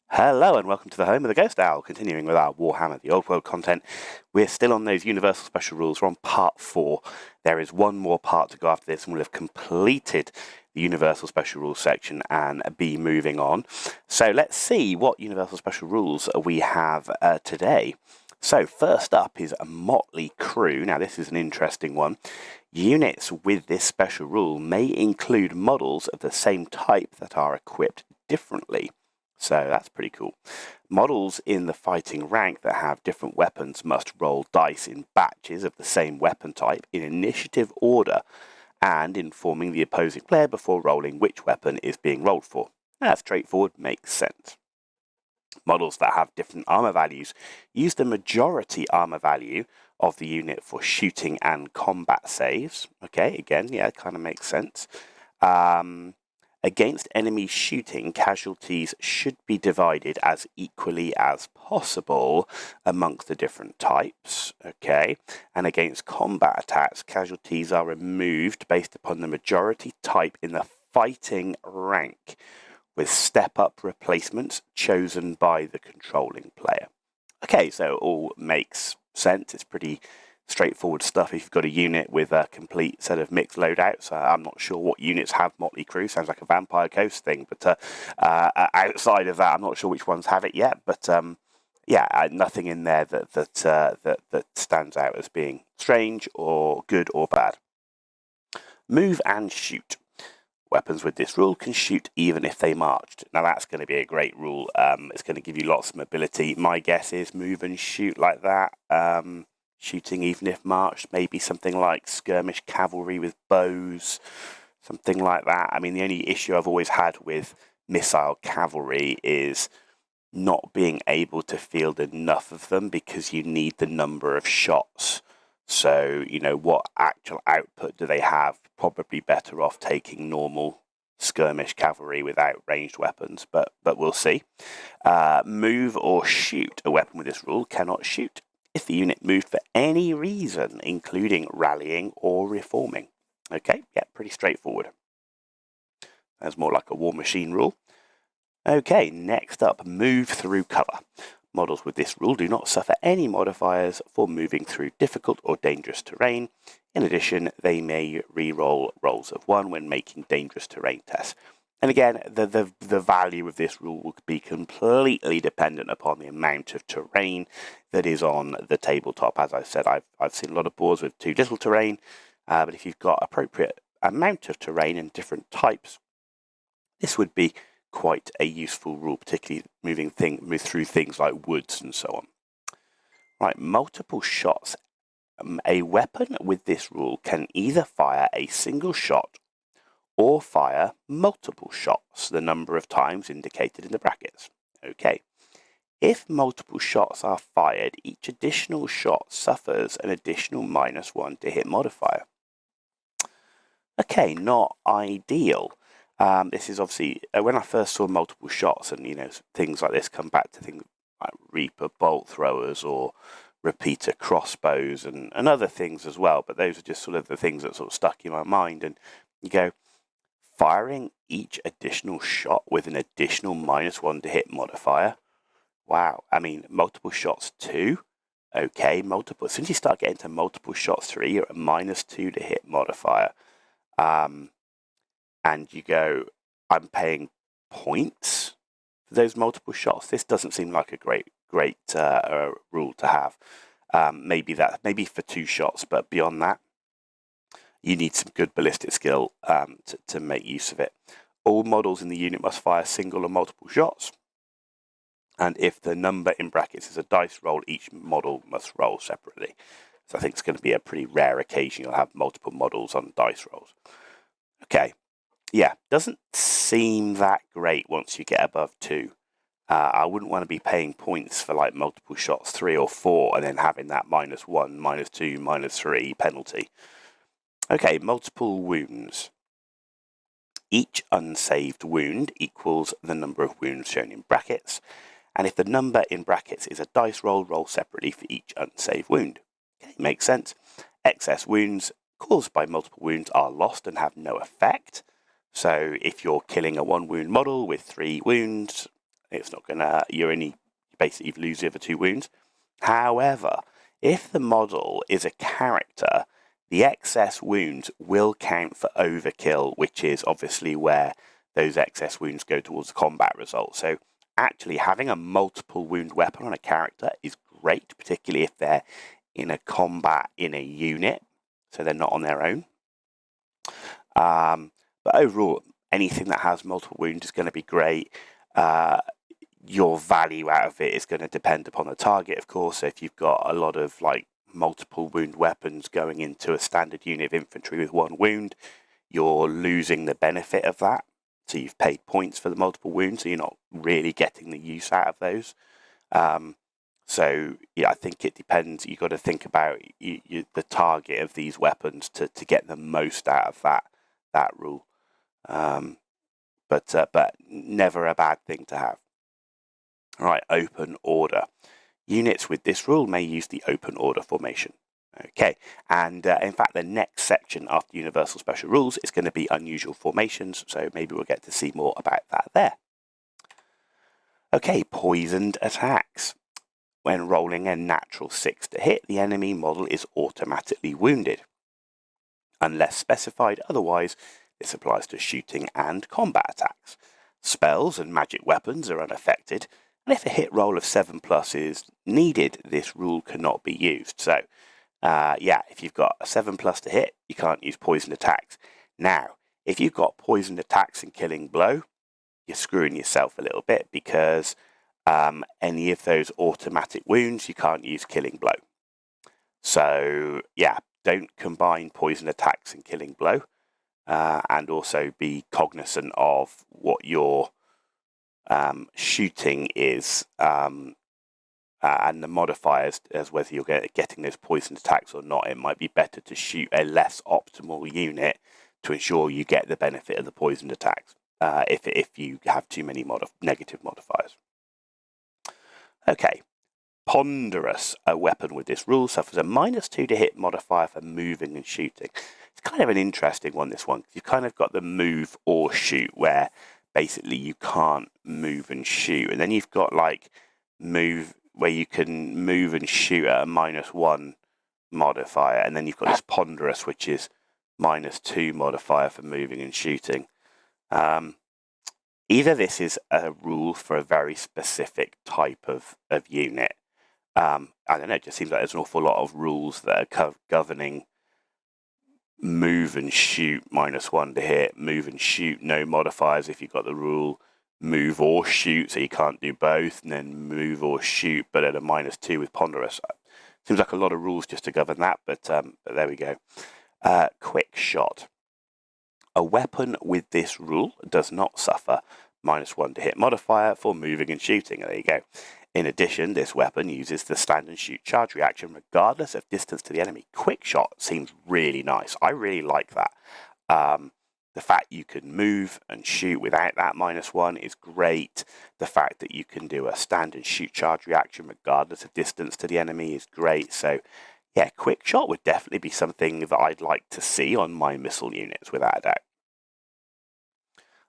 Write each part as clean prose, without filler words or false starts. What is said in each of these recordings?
Hello and welcome to the home of the Ghost Owl. Continuing with our Warhammer The Old World content, we're still on those universal special rules. We're on part 4. There is one more part to go after this, and we'll have completed the universal special rules section and be moving on. So let's see what universal special rules we have today. So first up is a motley crew. Now this is an interesting one. Units with this special rule may include models of the same type that are equipped differently. So that's pretty cool. Models in the fighting rank that have different weapons must roll dice in batches of the same weapon type in initiative order and informing the opposing player before rolling which weapon is being rolled for. That's straightforward, makes sense. Models that have different armor values use the majority armor value of the unit for shooting and combat saves. Okay, again, yeah, it kind of makes sense. Against enemy shooting, casualties should be divided as equally as possible amongst the different types, okay? And against combat attacks, casualties are removed based upon the majority type in the fighting rank, with step-up replacements chosen by the controlling player. Okay, so it all makes sense. It's pretty straightforward stuff. If you've got a unit with a complete set of mixed loadouts, I'm not sure what units have Motley Crew. Sounds like a Vampire Coast thing, but outside of that, I'm not sure which ones have it yet. But yeah, nothing in there that stands out as being strange or good or bad. Move and shoot. Weapons with this rule can shoot even if they marched. Now that's going to be a great rule. It's going to give you lots of mobility. My guess is move and shoot like that. Shooting even if marched, maybe something like skirmish cavalry with bows, something like that. I mean, the only issue I've always had with missile cavalry is not being able to field enough of them because you need the number of shots. So, you know, what actual output do they have? Probably better off taking normal skirmish cavalry without ranged weapons, but we'll see. Move or shoot. A weapon with this rule cannot shoot if the unit moved for any reason, including rallying or reforming. Okay, yeah, pretty straightforward. That's more like a war machine rule. Okay, next up, move through cover. Models with this rule do not suffer any modifiers for moving through difficult or dangerous terrain. In addition, they may re-roll rolls of 1 when making dangerous terrain tests. And again, the value of this rule will be completely dependent upon the amount of terrain that is on the tabletop. As I said, I've seen a lot of boards with too little terrain, but if you've got appropriate amount of terrain and different types, this would be quite a useful rule, particularly move through things like woods and so on. Right, multiple shots. A weapon with this rule can either fire a single shot or fire multiple shots, the number of times indicated in the brackets. Okay. If multiple shots are fired, each additional shot suffers an additional -1 to hit modifier. Okay, not ideal. This is obviously, when I first saw multiple shots and, you know, things like this come back to things like Reaper bolt throwers or repeater crossbows and other things as well, but those are just sort of the things that sort of stuck in my mind. And you go, firing each additional shot with an additional -1 to hit modifier. Wow, I mean, multiple shots 2. Okay, multiple. As soon as you start getting to multiple shots 3, you're at -2 to hit modifier. And you go, I'm paying points for those multiple shots. This doesn't seem like a great rule to have. Maybe for 2 shots, but beyond that, you need some good ballistic skill to make use of it. All models in the unit must fire single or multiple shots. And if the number in brackets is a dice roll, each model must roll separately. So I think it's going to be a pretty rare occasion you'll have multiple models on dice rolls. Okay, yeah, doesn't seem that great once you get above 2. I wouldn't want to be paying points for like multiple shots 3 or 4 and then having that -1, -2, -3 penalty. Okay, multiple wounds. Each unsaved wound equals the number of wounds shown in brackets, and if the number in brackets is a dice roll, roll separately for each unsaved wound. Okay, makes sense. Excess wounds caused by multiple wounds are lost and have no effect. So if you're killing a 1 wound model with 3 wounds, It's not going to, basically lose the other 2 wounds. However, if the model is a character, the excess wounds will count for overkill, which is obviously where those excess wounds go towards the combat result. So actually having a multiple wound weapon on a character is great, particularly if they're in a combat in a unit, so they're not on their own. But overall, anything that has multiple wounds is going to be great. Your value out of it is going to depend upon the target, of course. So if you've got a lot of like multiple wound weapons going into a standard unit of infantry with 1 wound, you're losing the benefit of that. So you've paid points for the multiple wounds, so you're not really getting the use out of those. So yeah, I think it depends. You've got to think about the target of these weapons to get the most out of that rule. But never a bad thing to have. All right, open order. Units with this rule may use the open order formation. Okay, and in fact, the next section after Universal Special Rules is going to be unusual formations, so maybe we'll get to see more about that there. Okay, poisoned attacks. When rolling a natural 6 to hit, the enemy model is automatically wounded. Unless specified otherwise, this applies to shooting and combat attacks. Spells and magic weapons are unaffected, and if a hit roll of 7+ is needed, this rule cannot be used. So, yeah, if you've got a 7+ to hit, you can't use poisoned attacks. Now, if you've got poisoned attacks and killing blow, you're screwing yourself a little bit, because any of those automatic wounds, you can't use killing blow. So, yeah, don't combine poison attacks and killing blow, and also be cognizant of what your shooting is, and the modifiers as whether you're getting those poison attacks or not. It might be better to shoot a less optimal unit to ensure you get the benefit of the poisoned attacks, if you have too many negative modifiers. Okay, ponderous. A weapon with this rule suffers a -2 to hit modifier for moving and shooting. It's kind of an interesting one, this one. You've kind of got the move or shoot, where basically you can't move and shoot, and then you've got like move, where you can move and shoot at a -1 modifier, and then you've got this ponderous, which is -2 modifier for moving and shooting. Either this is a rule for a very specific type of unit. I don't know, it just seems like there's an awful lot of rules that are governing move and shoot -1 to hit, move and shoot no modifiers if you've got the rule, move or shoot, so you can't do both, and then move or shoot but at a -2 with ponderous. Seems like a lot of rules just to govern that, but there we go. Quick shot. A weapon with this rule does not suffer -1 to hit modifier for moving and shooting. There you go. In addition, this weapon uses the stand and shoot charge reaction regardless of distance to the enemy. Quick shot seems really nice. I really like that. The fact you can move and shoot without that -1 is great. The fact that you can do a stand and shoot charge reaction regardless of distance to the enemy is great. So, yeah, quick shot would definitely be something that I'd like to see on my missile units, without a doubt.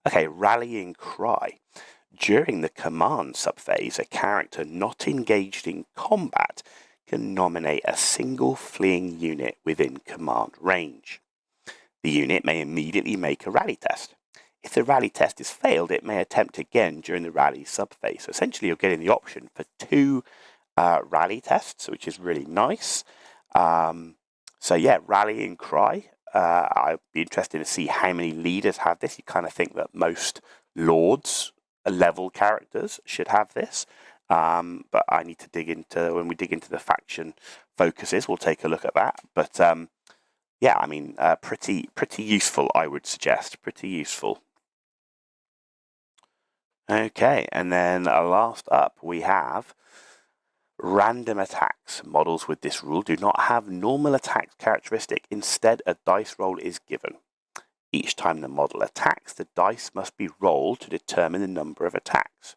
Okay, rallying cry. During the command subphase, a character not engaged in combat can nominate a single fleeing unit within command range. The unit may immediately make a rally test. If the rally test is failed, it may attempt again during the rally subphase. So essentially, you're getting the option for 2 rally tests, which is really nice. So yeah, rallying cry. I'd be interested to see how many leaders have this. You kind of think that most lords level characters should have this, but I need to dig into, when we dig into the faction focuses, we'll take a look at that. But yeah, I mean, pretty useful, I would suggest. Pretty useful. Okay, and then last up we have random attacks. Models with this rule do not have normal attack characteristic. Instead, a dice roll is given. Each time the model attacks, the dice must be rolled to determine the number of attacks.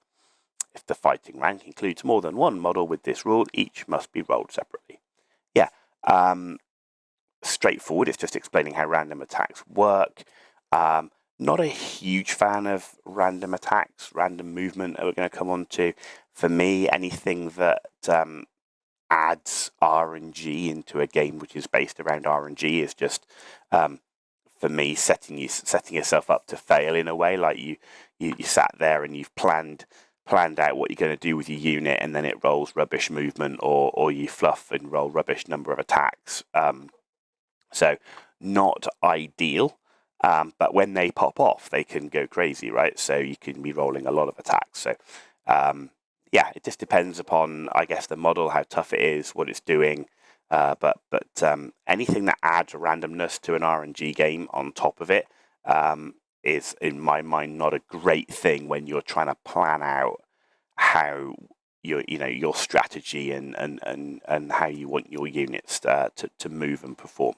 If the fighting rank includes more than one model with this rule, each must be rolled separately. Yeah, straightforward. It's just explaining how random attacks work. Not a huge fan of random attacks, random movement that we're going to come on to. For me, anything that adds RNG into a game which is based around RNG is just, for me, setting yourself up to fail in a way. Like you sat there and you've planned out what you're going to do with your unit, and then it rolls rubbish movement, or you fluff and roll rubbish number of attacks. So not ideal. But when they pop off, they can go crazy, right? So you can be rolling a lot of attacks. So yeah, it just depends upon, I guess, the model, how tough it is, what it's doing. But anything that adds randomness to an RNG game on top of it is, in my mind, not a great thing when you're trying to plan out how your strategy and how you want your units to move and perform.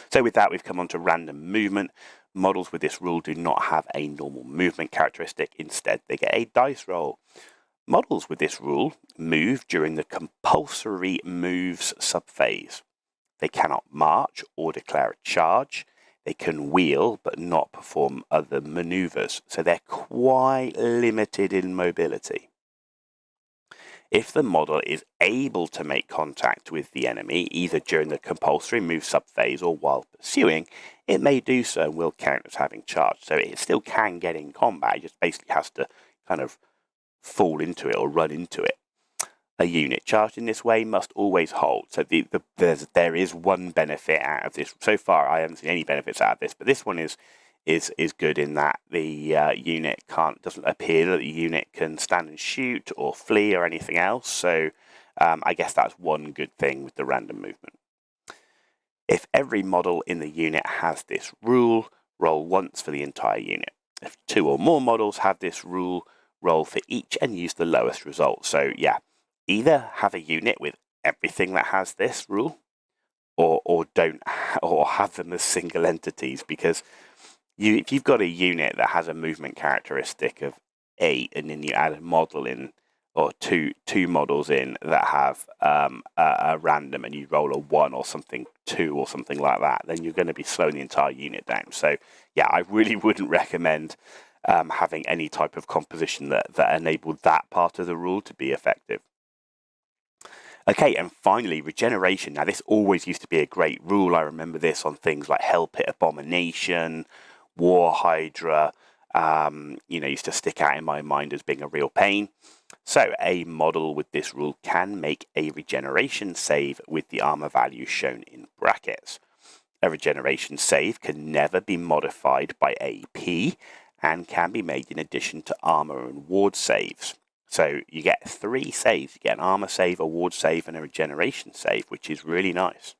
So with that, we've come on to random movement. Models with this rule do not have a normal movement characteristic. Instead, they get a dice roll. Models with this rule move during the compulsory moves subphase. They cannot march or declare a charge. They can wheel but not perform other maneuvers. So they're quite limited in mobility. If the model is able to make contact with the enemy, either during the compulsory move subphase or while pursuing, it may do so and will count as having charge. So it still can get in combat, it just basically has to kind of fall into it or run into it. A unit charged in this way must always hold. So there is one benefit out of this. So far, I haven't seen any benefits out of this, but this one is good in that the unit doesn't appear that the unit can stand and shoot or flee or anything else. So I guess that's one good thing with the random movement. If every model in the unit has this rule, roll once for the entire unit. If 2 or more models have this rule, roll for each and use the lowest result. So yeah, either have a unit with everything that has this rule, or don't, or have them as single entities, because if you've got a unit that has a movement characteristic of 8, and then you add a model in, or two models in that have a random, and you roll a 1 or something 2 or something like that, then you're going to be slowing the entire unit down. So yeah, I really wouldn't recommend having any type of composition that enabled that part of the rule to be effective. Okay, and finally, regeneration. Now, this always used to be a great rule. I remember this on things like Hell Pit Abomination, War Hydra, used to stick out in my mind as being a real pain. So a model with this rule can make a regeneration save with the armor value shown in brackets. A regeneration save can never be modified by AP and can be made in addition to armor and ward saves. So you get 3 saves. You get an armor save, a ward save, and a regeneration save, which is really nice.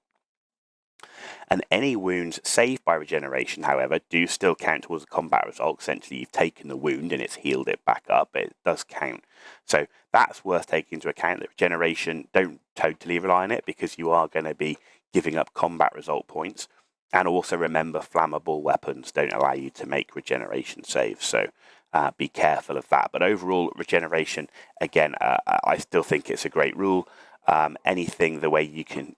And any wounds saved by regeneration, however, do still count towards the combat result. Essentially, you've taken the wound and it's healed it back up. It does count. So that's worth taking into account. That regeneration, don't totally rely on it, because you are going to be giving up combat result points. And also remember, flammable weapons don't allow you to make regeneration saves. So be careful of that. But overall, regeneration, again, I still think it's a great rule. Anything the way you can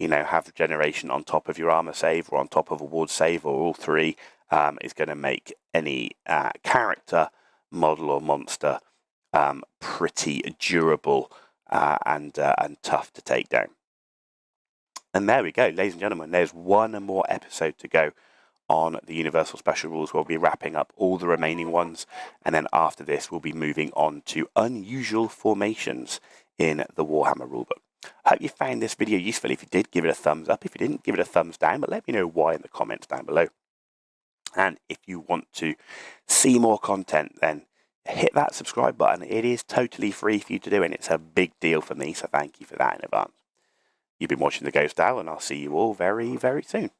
have regeneration on top of your armor save or on top of a ward save, or all 3, is going to make any character, model, or monster pretty durable and tough to take down. And there we go, ladies and gentlemen. There's one more episode to go on the Universal Special Rules. We'll be wrapping up all the remaining ones, and then after this, we'll be moving on to unusual formations in the Warhammer Rulebook. I hope you found this video useful. If you did, give it a thumbs up. If you didn't, give it a thumbs down, but let me know why in the comments down below. And if you want to see more content, then hit that subscribe button. It is totally free for you to do, and it's a big deal for me, so thank you for that in advance. You've been watching The Ghost Owl, and I'll see you all very, very soon.